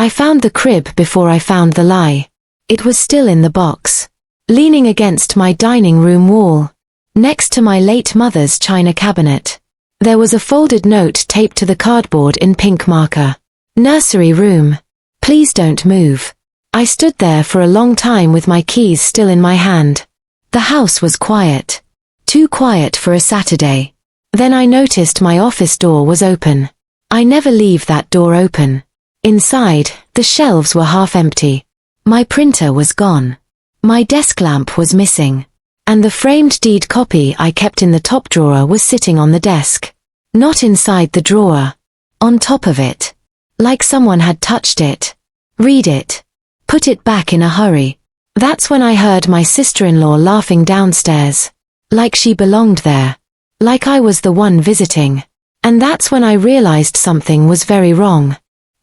I found the crib before I found the lie. It was still in the box, leaning against my dining room wall, next to my late mother's china cabinet. There was a folded note taped to the cardboard in pink marker. Nursery room. Please don't move. I stood there for a long time with my keys still in my hand. The house was quiet. Too quiet for a Saturday. Then I noticed my office door was open. I never leave that door open. Inside, the shelves were half empty. My printer was gone. My desk lamp was missing. And the framed deed copy I kept in the top drawer was sitting on the desk. Not inside the drawer. On top of it. Like someone had touched it. Read it. Put it back in a hurry. That's when I heard my sister-in-law laughing downstairs. Like she belonged there. Like I was the one visiting. And that's when I realized something was very wrong.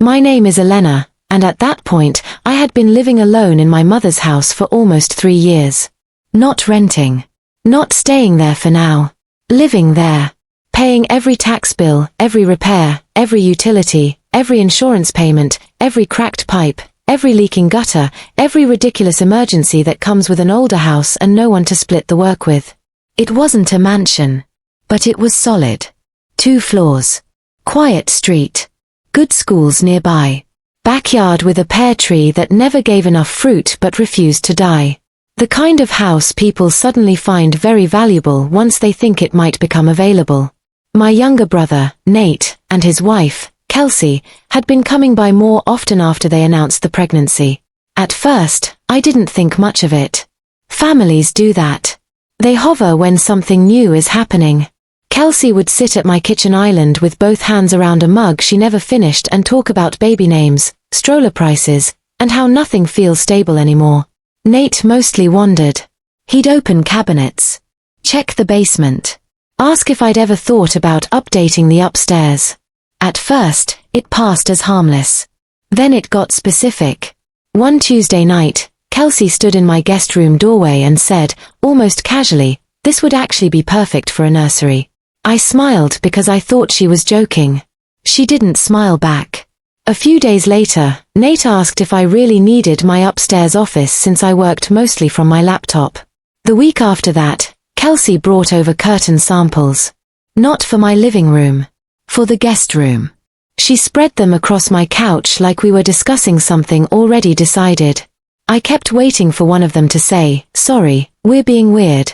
My name is Elena, and at that point, I had been living alone in my mother's house for almost 3 years. Not renting. Not staying there for now. Living there. Paying every tax bill, every repair, every utility, every insurance payment, every cracked pipe, every leaking gutter, every ridiculous emergency that comes with an older house and no one to split the work with. It wasn't a mansion. But it was solid. 2 floors. Quiet street. Good schools nearby. Backyard with a pear tree that never gave enough fruit but refused to die. The kind of house people suddenly find very valuable once they think it might become available. My younger brother, Nate, and his wife, Kelsey, had been coming by more often after they announced the pregnancy. At first, I didn't think much of it. Families do that. They hover when something new is happening. Kelsey would sit at my kitchen island with both hands around a mug she never finished and talk about baby names, stroller prices, and how nothing feels stable anymore. Nate mostly wandered. He'd open cabinets. Check the basement. Ask if I'd ever thought about updating the upstairs. At first, it passed as harmless. Then it got specific. One Tuesday night, Kelsey stood in my guest room doorway and said, almost casually, "This would actually be perfect for a nursery." I smiled because I thought she was joking. She didn't smile back. A few days later, Nate asked if I really needed my upstairs office since I worked mostly from my laptop. The week after that, Kelsey brought over curtain samples. Not for my living room. For the guest room. She spread them across my couch like we were discussing something already decided. I kept waiting for one of them to say, "Sorry, we're being weird."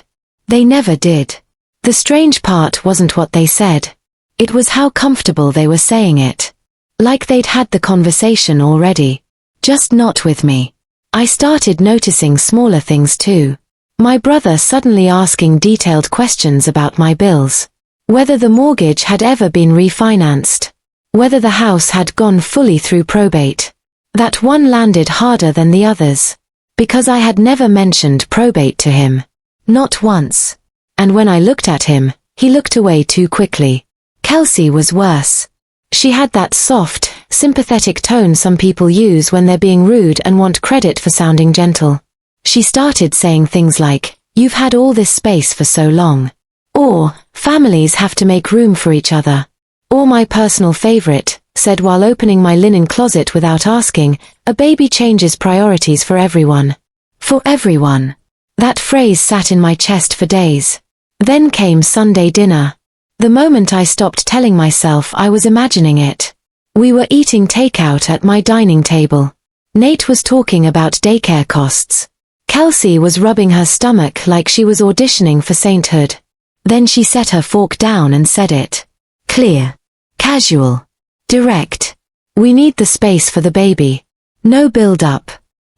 They never did. The strange part wasn't what they said. It was how comfortable they were saying it. Like they'd had the conversation already. Just not with me. I started noticing smaller things too. My brother suddenly asking detailed questions about my bills. Whether the mortgage had ever been refinanced. Whether the house had gone fully through probate. That one landed harder than the others. Because I had never mentioned probate to him. Not once. And when I looked at him, he looked away too quickly. Kelsey was worse. She had that soft, sympathetic tone some people use when they're being rude and want credit for sounding gentle. She started saying things like, "You've had all this space for so long." Or, "Families have to make room for each other." Or my personal favorite, said while opening my linen closet without asking, "A baby changes priorities for everyone." For everyone. That phrase sat in my chest for days. Then came Sunday dinner. The moment I stopped telling myself I was imagining it. We were eating takeout at my dining table. Nate was talking about daycare costs. Kelsey was rubbing her stomach like she was auditioning for sainthood. Then she set her fork down and said it. Clear. Casual. Direct. "We need the space for the baby." No build-up.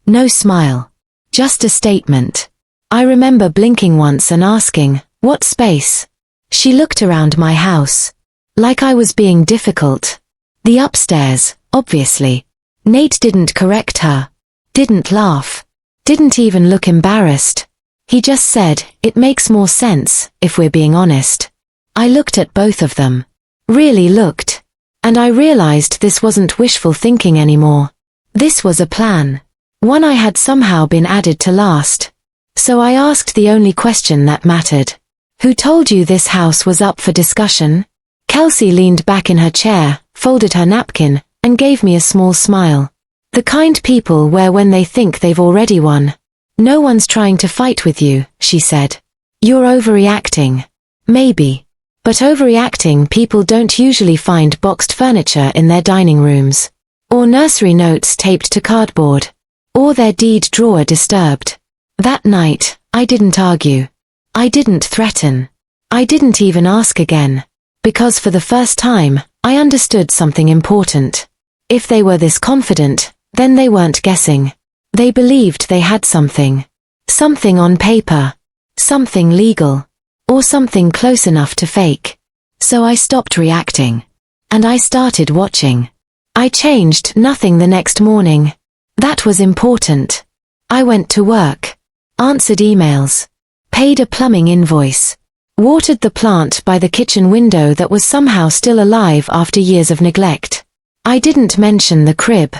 No smile. Just a statement. I remember blinking once and asking, "What space?" She looked around my house. Like I was being difficult. The upstairs, obviously. Nate didn't correct her. Didn't laugh. Didn't even look embarrassed. He just said, "It makes more sense, if we're being honest." I looked at both of them. Really looked. And I realized this wasn't wishful thinking anymore. This was a plan. One I had somehow been added to last. So I asked the only question that mattered. "Who told you this house was up for discussion?" Kelsey leaned back in her chair, folded her napkin, and gave me a small smile. The kind people where when they think they've already won. No one's trying to fight with you, she said. You're overreacting. Maybe. But overreacting people don't usually find boxed furniture in their dining rooms. Or nursery notes taped to cardboard. Or their deed drawer disturbed. That night, I didn't argue. I didn't threaten. I didn't even ask again. Because for the first time, I understood something important. If they were this confident, then they weren't guessing. They believed they had something. Something on paper. Something legal. Or something close enough to fake. So I stopped reacting. And I started watching. I changed nothing the next morning. That was important. I went to work. Answered emails. Paid a plumbing invoice. Watered the plant by the kitchen window that was somehow still alive after years of neglect. I didn't mention the crib.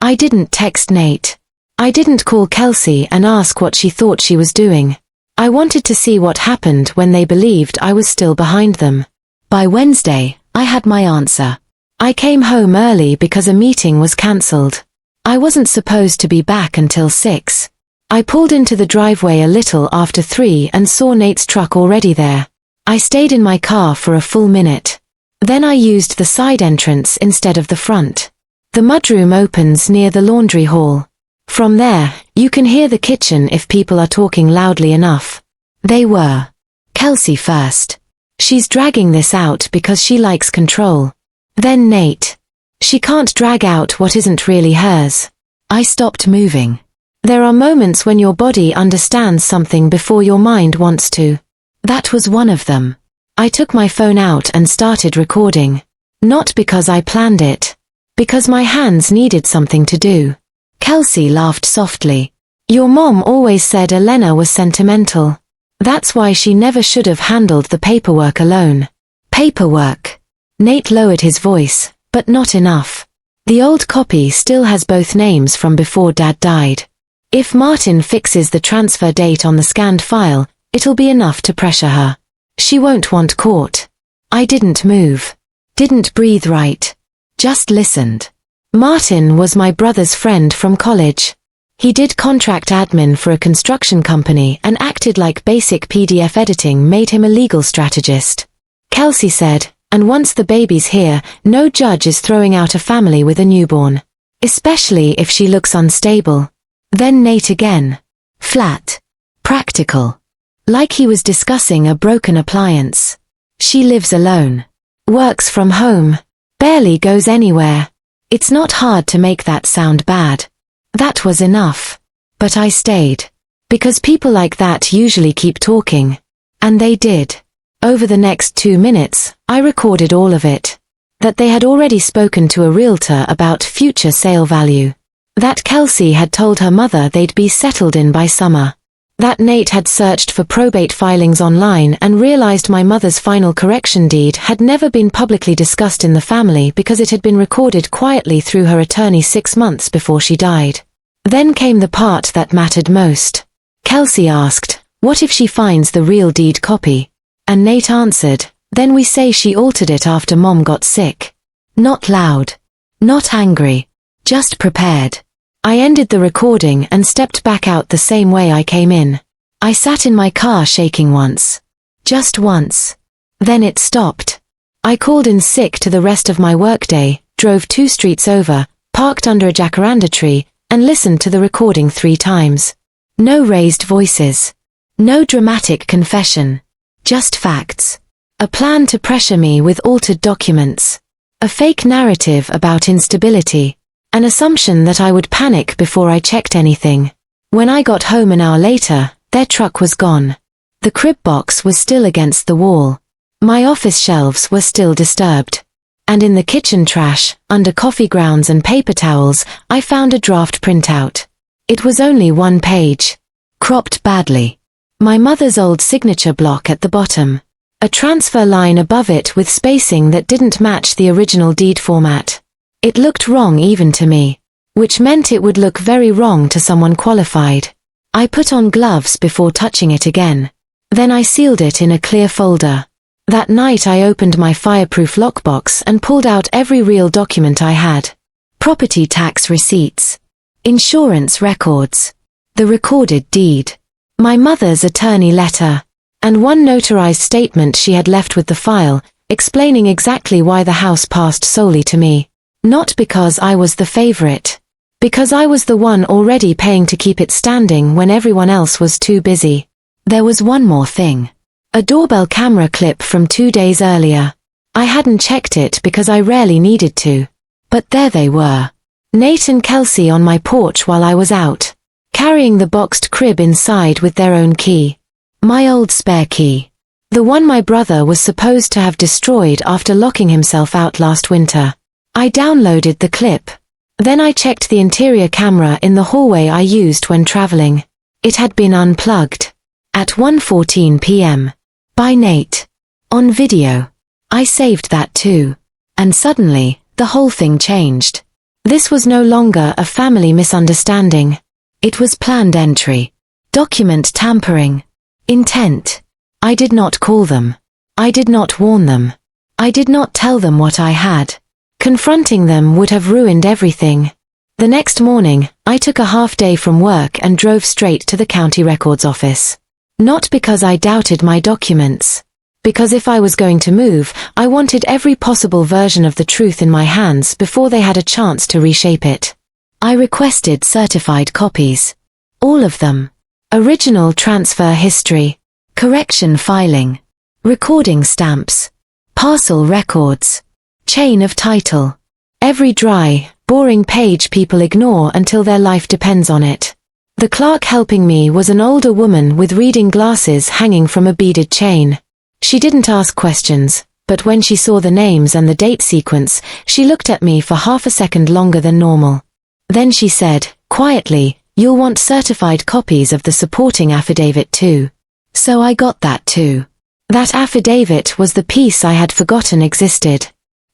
I didn't text Nate. I didn't call Kelsey and ask what she thought she was doing. I wanted to see what happened when they believed I was still behind them. By Wednesday, I had my answer. I came home early because a meeting was cancelled. I wasn't supposed to be back until 6. I pulled into the driveway a little after 3 and saw Nate's truck already there. I stayed in my car for a full minute. Then I used the side entrance instead of the front. The mudroom opens near the laundry hall. From there, you can hear the kitchen if people are talking loudly enough. They were. Kelsey first. She's dragging this out because she likes control. Then Nate. She can't drag out what isn't really hers. I stopped moving. There are moments when your body understands something before your mind wants to. That was one of them. I took my phone out and started recording. Not because I planned it. Because my hands needed something to do. Kelsey laughed softly. Your mom always said Elena was sentimental. That's why she never should have handled the paperwork alone. Paperwork. Nate lowered his voice, but not enough. The old copy still has both names from before Dad died. If Martin fixes the transfer date on the scanned file, it'll be enough to pressure her. She won't want court. I didn't move. Didn't breathe right. Just listened. Martin was my brother's friend from college. He did contract admin for a construction company and acted like basic PDF editing made him a legal strategist. Kelsey said, and once the baby's here, no judge is throwing out a family with a newborn. Especially if she looks unstable. Then Nate again. Flat. Practical. Like he was discussing a broken appliance. She lives alone. Works from home. Barely goes anywhere. It's not hard to make that sound bad. That was enough. But I stayed. Because people like that usually keep talking. And they did. Over the next 2 minutes, I recorded all of it. That they had already spoken to a realtor about future sale value. That Kelsey had told her mother they'd be settled in by summer. That Nate had searched for probate filings online and realized my mother's final correction deed had never been publicly discussed in the family because it had been recorded quietly through her attorney 6 months before she died. Then came the part that mattered most. Kelsey asked, what if she finds the real deed copy? And Nate answered, then we say she altered it after Mom got sick. Not loud. Not angry. Just prepared. I ended the recording and stepped back out the same way I came in. I sat in my car shaking once. Just once. Then it stopped. I called in sick to the rest of my workday, drove 2 streets over, parked under a jacaranda tree, and listened to the recording 3 times. No raised voices. No dramatic confession. Just facts. A plan to pressure me with altered documents. A fake narrative about instability. An assumption that I would panic before I checked anything. When I got home an hour later, their truck was gone. The crib box was still against the wall. My office shelves were still disturbed. And in the kitchen trash, under coffee grounds and paper towels, I found a draft printout. It was only 1 page. Cropped badly. My mother's old signature block at the bottom. A transfer line above it with spacing that didn't match the original deed format. It looked wrong even to me. Which meant it would look very wrong to someone qualified. I put on gloves before touching it again. Then I sealed it in a clear folder. That night I opened my fireproof lockbox and pulled out every real document I had. Property tax receipts. insurance records, the recorded deed, my mother's attorney letter, and one notarized statement she had left with the file, explaining exactly why the house passed solely to me. Not because I was the favorite. Because I was the one already paying to keep it standing when everyone else was too busy. There was one more thing. A doorbell camera clip from 2 days earlier. I hadn't checked it because I rarely needed to. But there they were. Nate and Kelsey on my porch while I was out, carrying the boxed crib inside with their own key. My old spare key. The one my brother was supposed to have destroyed after locking himself out last winter. I downloaded the clip. Then I checked the interior camera in the hallway I used when traveling. It had been unplugged. At 1:14 p.m. By Nate. On video. I saved that too. And suddenly, the whole thing changed. This was no longer a family misunderstanding. It was planned entry. Document tampering. Intent. I did not call them. I did not warn them. I did not tell them what I had. Confronting them would have ruined everything. The next morning, I took a half day from work and drove straight to the county records office. Not because I doubted my documents. Because if I was going to move, I wanted every possible version of the truth in my hands before they had a chance to reshape it. I requested certified copies. All of them. Original transfer history. Correction filing. Recording stamps. Parcel records. Chain of title. Every dry, boring page people ignore until their life depends on it. The clerk helping me was an older woman with reading glasses hanging from a beaded chain. She didn't ask questions, but when she saw the names and the date sequence, she looked at me for half a second longer than normal. Then she said, quietly, "You'll want certified copies of the supporting affidavit too." So I got that too. That affidavit was the piece I had forgotten existed.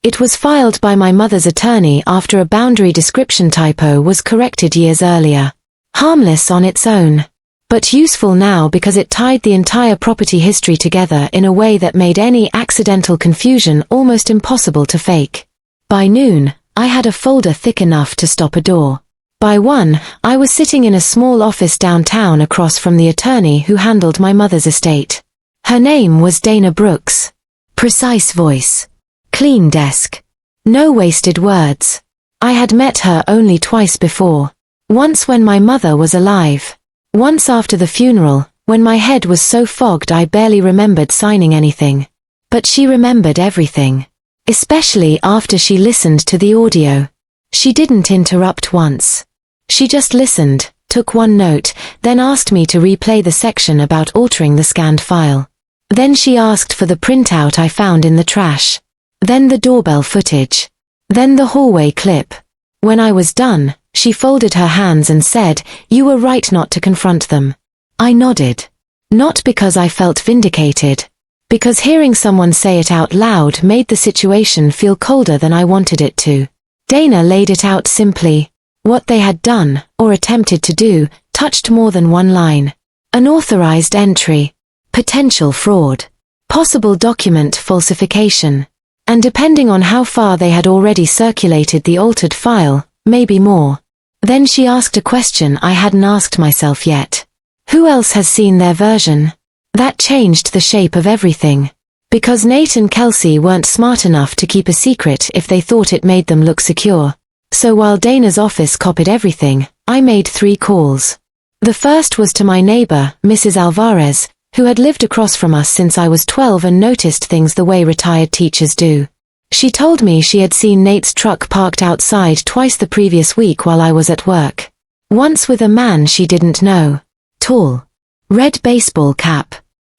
It was filed by my mother's attorney after a boundary description typo was corrected years earlier. Harmless on its own, but useful now because it tied the entire property history together in a way that made any accidental confusion almost impossible to fake. By noon, I had a folder thick enough to stop a door. By 1, I was sitting in a small office downtown across from the attorney who handled my mother's estate. Her name was Dana Brooks. Precise voice. Clean desk. No wasted words. I had met her only twice before. Once when my mother was alive. Once after the funeral, when my head was so fogged I barely remembered signing anything. But she remembered everything. Especially after she listened to the audio. She didn't interrupt once. She just listened, took one note, then asked me to replay the section about altering the scanned file. Then she asked for the printout I found in the trash. Then the doorbell footage. Then the hallway clip. When I was done, she folded her hands and said, "You were right not to confront them." I nodded. Not because I felt vindicated. Because hearing someone say it out loud made the situation feel colder than I wanted it to. Dana laid it out simply. What they had done, or attempted to do, touched more than one line. Unauthorized entry. Potential fraud. Possible document falsification. And depending on how far they had already circulated the altered file, maybe more. Then she asked a question I hadn't asked myself yet. Who else has seen their version? That changed the shape of everything. Because Nate and Kelsey weren't smart enough to keep a secret if they thought it made them look secure. So while Dana's office copied everything, I made 3 calls. The first was to my neighbor, Mrs. Alvarez, who had lived across from us since I was 12 and noticed things the way retired teachers do. She told me she had seen Nate's truck parked outside twice the previous week while I was at work. Once with a man she didn't know. Tall. Red baseball cap.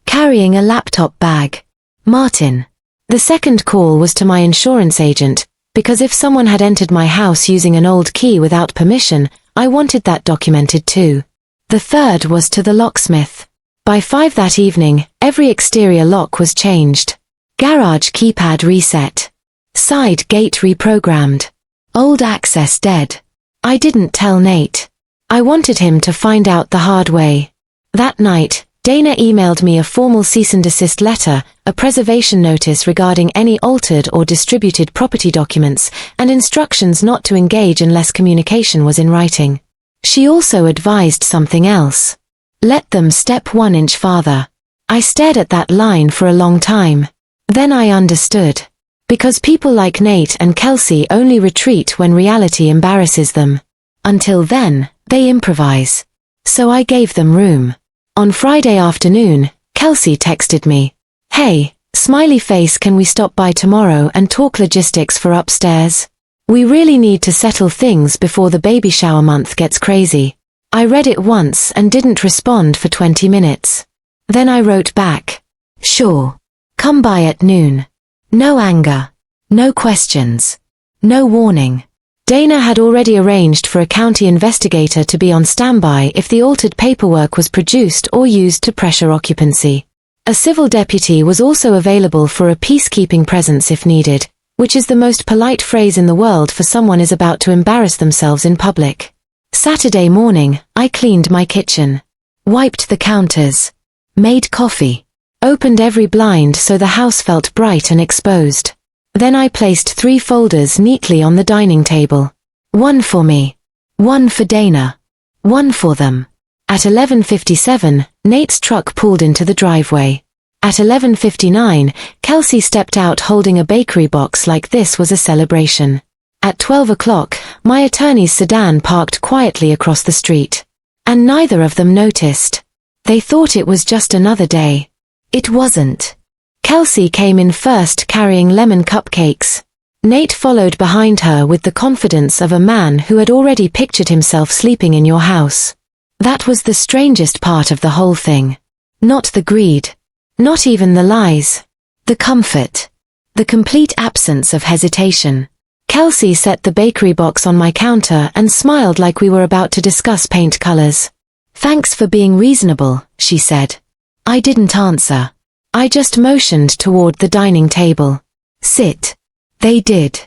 Carrying a laptop bag. Martin. The second call was to my insurance agent, because if someone had entered my house using an old key without permission, I wanted that documented too. The third was to the locksmith. By 5 that evening, every exterior lock was changed. Garage keypad reset. Side gate reprogrammed. Old access dead. I didn't tell Nate. I wanted him to find out the hard way. That night, Dana emailed me a formal cease and desist letter, a preservation notice regarding any altered or distributed property documents, and instructions not to engage unless communication was in writing. She also advised something else. Let them step 1 inch farther. I stared at that line for a long time. Then I understood. Because people like Nate and Kelsey only retreat when reality embarrasses them. Until then, they improvise. So I gave them room. On Friday afternoon, Kelsey texted me. Hey, smiley face, can we stop by tomorrow and talk logistics for upstairs? We really need to settle things before the baby shower month gets crazy. I read it once and didn't respond for 20 minutes. Then I wrote back. Sure. Come by at noon. No anger. No questions. No warning. Dana had already arranged for a county investigator to be on standby if the altered paperwork was produced or used to pressure occupancy. A civil deputy was also available for a peacekeeping presence if needed, which is the most polite phrase in the world for someone is about to embarrass themselves in public. Saturday morning, I cleaned my kitchen, wiped the counters, made coffee, opened every blind so the house felt bright and exposed. Then I placed 3 folders neatly on the dining table. 1 for me. 1 for Dana. 1 for them. At 11:57, Nate's truck pulled into the driveway. At 11:59, Kelsey stepped out holding a bakery box like this was a celebration. At 12 o'clock, my attorney's sedan parked quietly across the street. And neither of them noticed. They thought it was just another day. It wasn't. Kelsey came in first carrying lemon cupcakes. Nate followed behind her with the confidence of a man who had already pictured himself sleeping in your house. That was the strangest part of the whole thing. Not the greed. Not even the lies. The comfort. The complete absence of hesitation. Kelsey set the bakery box on my counter and smiled like we were about to discuss paint colors. Thanks for being reasonable, she said. I didn't answer. I just motioned toward the dining table. Sit. They did.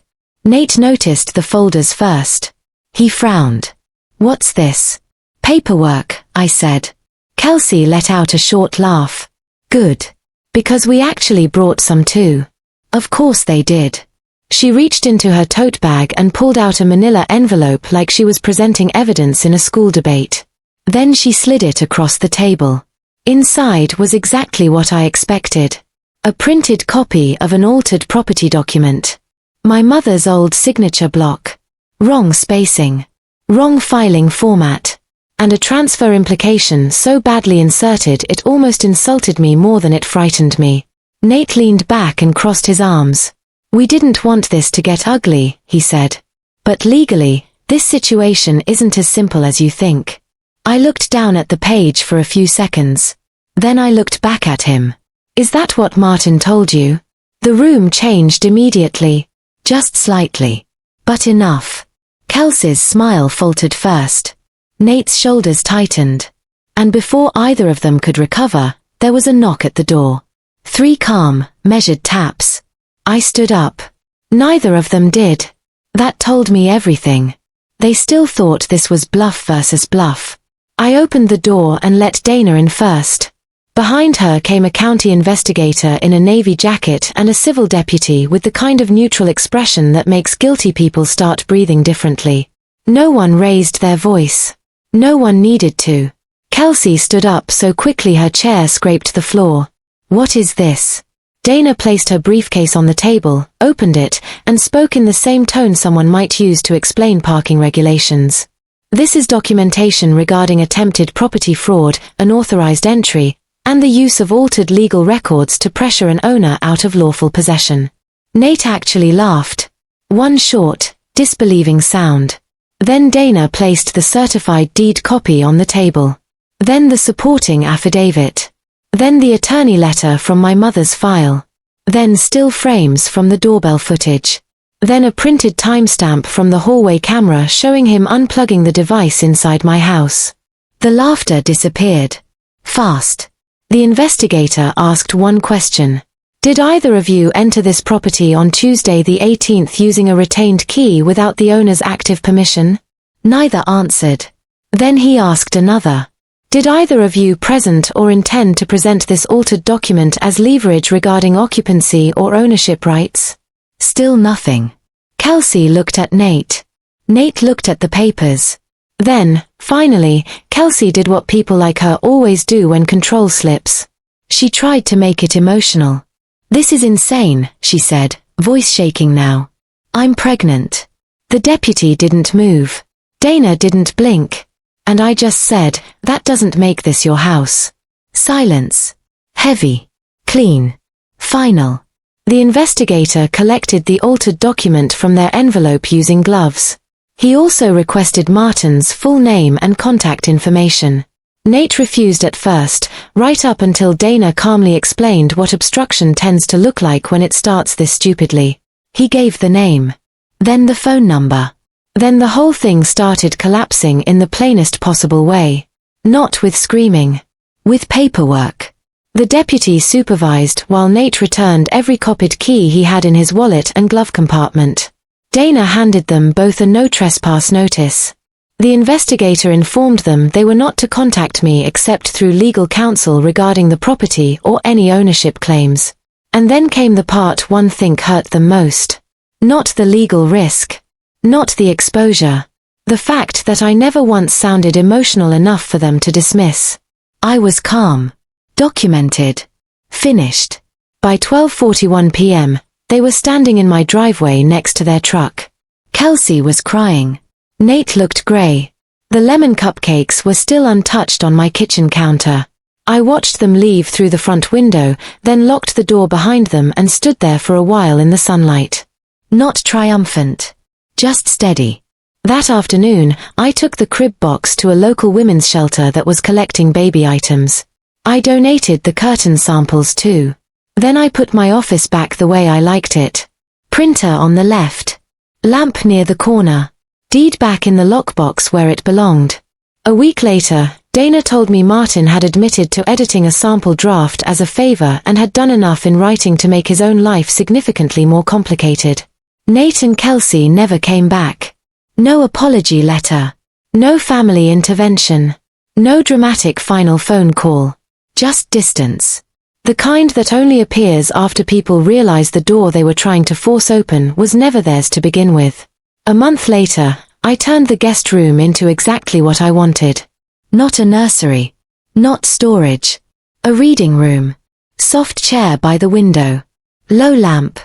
Nate noticed the folders first. He frowned. What's this? Paperwork, I said. Kelsey let out a short laugh. Good. Because we actually brought some too. Of course they did. She reached into her tote bag and pulled out a manila envelope like she was presenting evidence in a school debate. Then she slid it across the table. Inside was exactly what I expected. A printed copy of an altered property document. My mother's old signature block. Wrong spacing. Wrong filing format. And a transfer implication so badly inserted it almost insulted me more than it frightened me. Nate leaned back and crossed his arms. We didn't want this to get ugly, he said. But legally, this situation isn't as simple as you think. I looked down at the page for a few seconds. Then I looked back at him. Is that what Martin told you? The room changed immediately. Just slightly. But enough. Kelsey's smile faltered first. Nate's shoulders tightened. And before either of them could recover, there was a knock at the door. 3 calm, measured taps. I stood up. Neither of them did. That told me everything. They still thought this was bluff versus bluff. I opened the door and let Dana in first. Behind her came a county investigator in a navy jacket and a civil deputy with the kind of neutral expression that makes guilty people start breathing differently. No one raised their voice. No one needed to. Kelsey stood up so quickly her chair scraped the floor. What is this? Dana placed her briefcase on the table, opened it, and spoke in the same tone someone might use to explain parking regulations. This is documentation regarding attempted property fraud, unauthorized entry, and the use of altered legal records to pressure an owner out of lawful possession. Nate actually laughed. One short, disbelieving sound. Then Dana placed the certified deed copy on the table. Then the supporting affidavit. Then the attorney letter from my mother's file. Then still frames from the doorbell footage. Then a printed timestamp from the hallway camera showing him unplugging the device inside my house. The laughter disappeared. Fast. The investigator asked one question. Did either of you enter this property on Tuesday the 18th using a retained key without the owner's active permission? Neither answered. Then he asked another. Did either of you present or intend to present this altered document as leverage regarding occupancy or ownership rights? Still nothing. Kelsey looked at Nate. Nate looked at the papers. Then, finally, Kelsey did what people like her always do when control slips. She tried to make it emotional. "This is insane," she said, voice shaking now. "I'm pregnant." The deputy didn't move. Dana didn't blink. And I just said, "That doesn't make this your house." Silence. Heavy. Clean. Final. The investigator collected the altered document from their envelope using gloves. He also requested Martin's full name and contact information. Nate refused at first, right up until Dana calmly explained what obstruction tends to look like when it starts this stupidly. He gave the name. Then the phone number. Then the whole thing started collapsing in the plainest possible way. Not with screaming. With paperwork. The deputy supervised while Nate returned every copied key he had in his wallet and glove compartment. Dana handed them both a no trespass notice. The investigator informed them they were not to contact me except through legal counsel regarding the property or any ownership claims. And then came the part one think hurt them most. Not the legal risk. Not the exposure. The fact that I never once sounded emotional enough for them to dismiss. I was calm. Documented. Finished. By 12:41 p.m., they were standing in my driveway next to their truck. Kelsey was crying. Nate looked gray. The lemon cupcakes were still untouched on my kitchen counter. I watched them leave through the front window, then locked the door behind them and stood there for a while in the sunlight. Not triumphant. Just steady. That afternoon, I took the crib box to a local women's shelter that was collecting baby items. I donated the curtain samples too. Then I put my office back the way I liked it. Printer on the left. Lamp near the corner. Deed back in the lockbox where it belonged. A week later, Dana told me Martin had admitted to editing a sample draft as a favor and had done enough in writing to make his own life significantly more complicated. Nate and Kelsey never came back. No apology letter. No family intervention. No dramatic final phone call. Just distance. The kind that only appears after people realize the door they were trying to force open was never theirs to begin with. A month later, I turned the guest room into exactly what I wanted. Not a nursery. Not storage. A reading room. Soft chair by the window. Low lamp.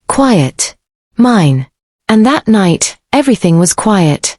Quiet. Mine. And that night, everything was quiet.